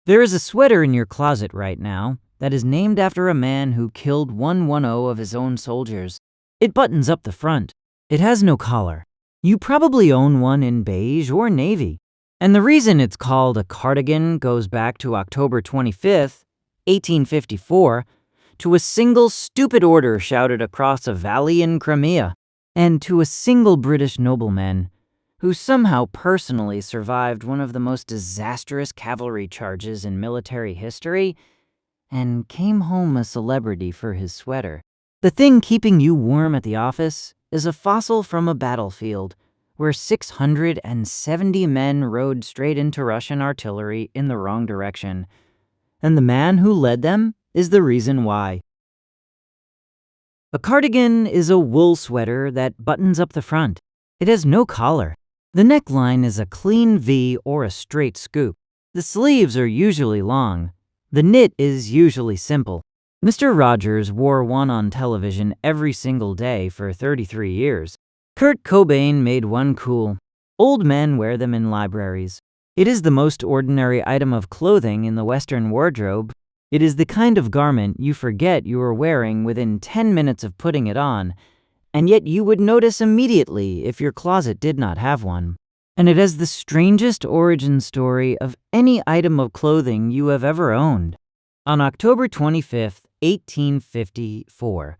There is a sweater in your closet right now that is named after a man who killed 110 of his own soldiers. It buttons up the front. It has no collar. You probably own one in beige or navy. And the reason it's called a cardigan goes back to October 25th, 1854, to a single stupid order shouted across a valley in Crimea, and to a single British nobleman who somehow personally survived one of the most disastrous cavalry charges in military history and came home a celebrity for his sweater. The thing keeping you warm at the office is a fossil from a battlefield where 670 men rode straight into Russian artillery in the wrong direction, and the man who led them is the reason why. A cardigan is a wool sweater that buttons up the front. It has no collar. The neckline is a clean V or a straight scoop. The sleeves are usually long. The knit is usually simple. Mr. Rogers wore one on television every single day for 33 years. Kurt Cobain made one cool. Old men wear them in libraries. It is the most ordinary item of clothing in the Western wardrobe. It is the kind of garment you forget you are wearing within 10 minutes of putting it on, and yet you would notice immediately if your closet did not have one. And it has the strangest origin story of any item of clothing you have ever owned. On October 25th, 1854,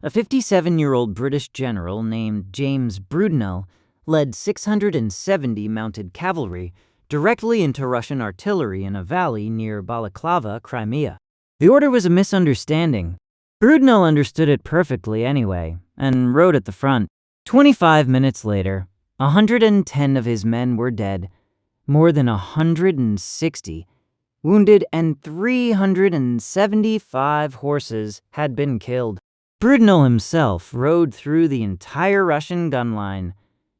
a 57-year-old British general named James Brudenell led 670 mounted cavalry directly into Russian artillery in a valley near Balaclava, Crimea. The order was a misunderstanding. Brudenell understood it perfectly anyway, and rode at the front. 25 minutes later, 110 of his men were dead, more than 160 wounded, and 375 horses had been killed. Brudenell himself rode through the entire Russian gun line,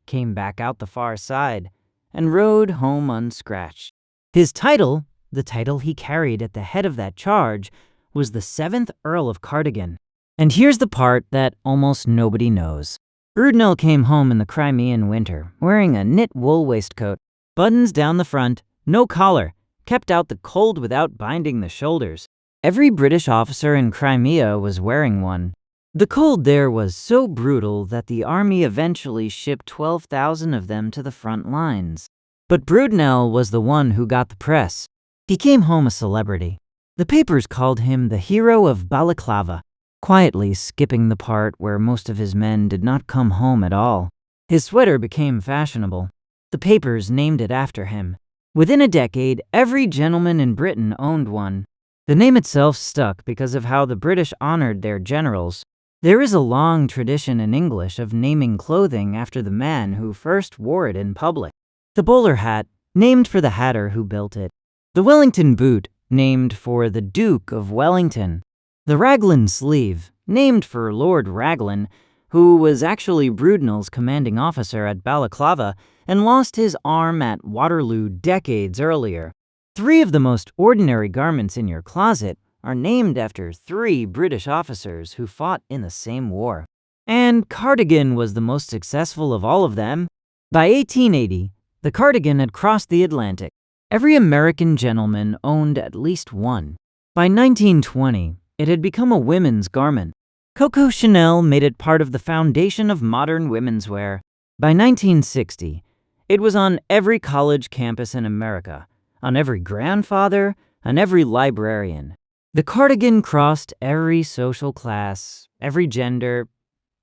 came back out the far side, and rode home unscratched. His title, the title he carried at the head of that charge, was the 7th Earl of Cardigan. And here's the part that almost nobody knows. Brudenell came home in the Crimean winter, wearing a knit wool waistcoat, buttons down the front, no collar, kept out the cold without binding the shoulders. Every British officer in Crimea was wearing one. The cold there was so brutal that the army eventually shipped 12,000 of them to the front lines. But Brudenell was the one who got the press. He came home a celebrity. The papers called him the hero of Balaclava, quietly skipping the part where most of his men did not come home at all. His sweater became fashionable. The papers named it after him. Within a decade, every gentleman in Britain owned one. The name itself stuck because of how the British honored their generals. There is a long tradition in English of naming clothing after the man who first wore it in public. The bowler hat, named for the hatter who built it. The Wellington boot, named for the Duke of Wellington. The Raglan sleeve, named for Lord Raglan, who was actually Brudenell's commanding officer at Balaclava and lost his arm at Waterloo decades earlier. 3 of the most ordinary garments in your closet are named after 3 British officers who fought in the same war. And cardigan was the most successful of all of them. By 1880, the cardigan had crossed the Atlantic. Every American gentleman owned at least one. By 1920, it had become a women's garment. Coco Chanel made it part of the foundation of modern women's wear. By 1960, it was on every college campus in America, on every grandfather, on every librarian. The cardigan crossed every social class, every gender,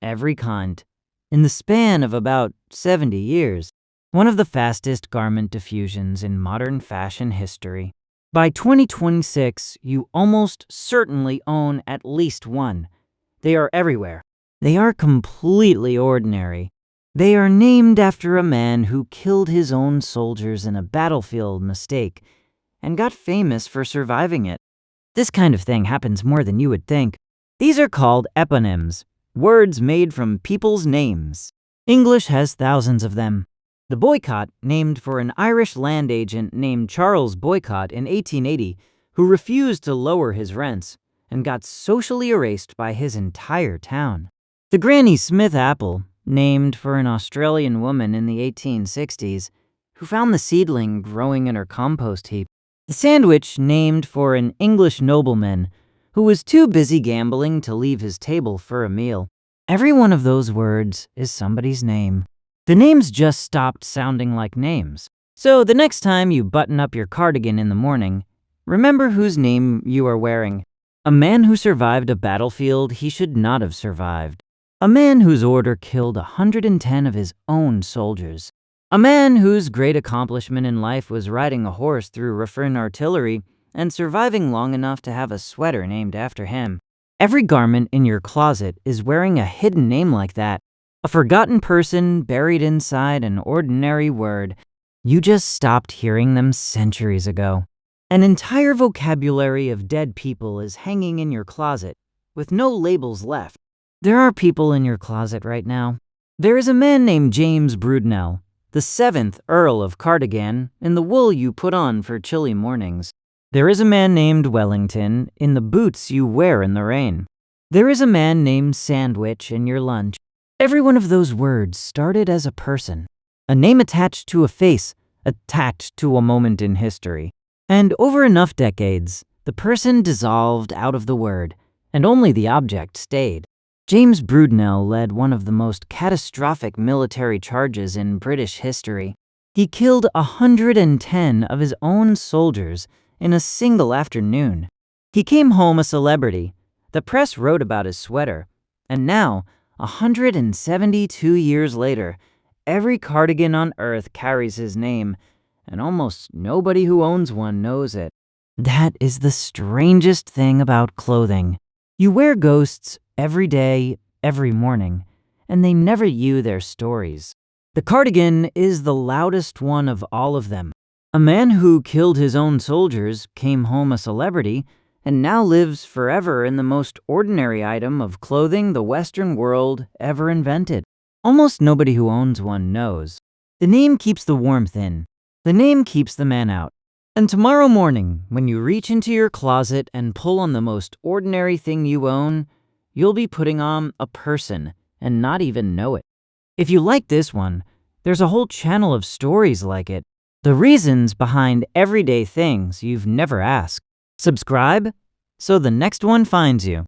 every kind. In the span of about 70 years, one of the fastest garment diffusions in modern fashion history. By 2026, you almost certainly own at least one. They are everywhere. They are completely ordinary. They are named after a man who killed his own soldiers in a battlefield mistake and got famous for surviving it. This kind of thing happens more than you would think. These are called eponyms, words made from people's names. English has thousands of them. The boycott, named for an Irish land agent named Charles Boycott in 1880, who refused to lower his rents and got socially erased by his entire town. The Granny Smith apple, named for an Australian woman in the 1860s, who found the seedling growing in her compost heap. The sandwich named for an English nobleman who was too busy gambling to leave his table for a meal. Every one of those words is somebody's name. The names just stopped sounding like names. So the next time you button up your cardigan in the morning, remember whose name you are wearing. A man who survived a battlefield he should not have survived. A man whose order killed 110 of his own soldiers. A man whose great accomplishment in life was riding a horse through Russian artillery and surviving long enough to have a sweater named after him. Every garment in your closet is wearing a hidden name like that, a forgotten person buried inside an ordinary word. You just stopped hearing them centuries ago. An entire vocabulary of dead people is hanging in your closet, with no labels left. There are people in your closet right now. There is a man named James Brudenell, the 7th Earl of Cardigan, in the wool you put on for chilly mornings. There is a man named Wellington in the boots you wear in the rain. There is a man named Sandwich in your lunch. Every one of those words started as a person, a name attached to a face, attached to a moment in history. And over enough decades, the person dissolved out of the word, and only the object stayed. James Brudenell led one of the most catastrophic military charges in British history. He killed 110 of his own soldiers in a single afternoon. He came home a celebrity. The press wrote about his sweater. And now, 172 years later, every cardigan on earth carries his name, and almost nobody who owns one knows it. That is the strangest thing about clothing. You wear ghosts every day, every morning, and they never you their stories. The cardigan is the loudest one of all of them. A man who killed his own soldiers came home a celebrity and now lives forever in the most ordinary item of clothing the Western world ever invented. Almost nobody who owns one knows. The name keeps the warmth in. The name keeps the man out. And tomorrow morning, when you reach into your closet and pull on the most ordinary thing you own, you'll be putting on a person and not even know it. If you like this one, there's a whole channel of stories like it. The reasons behind everyday things you've never asked. Subscribe so the next one finds you.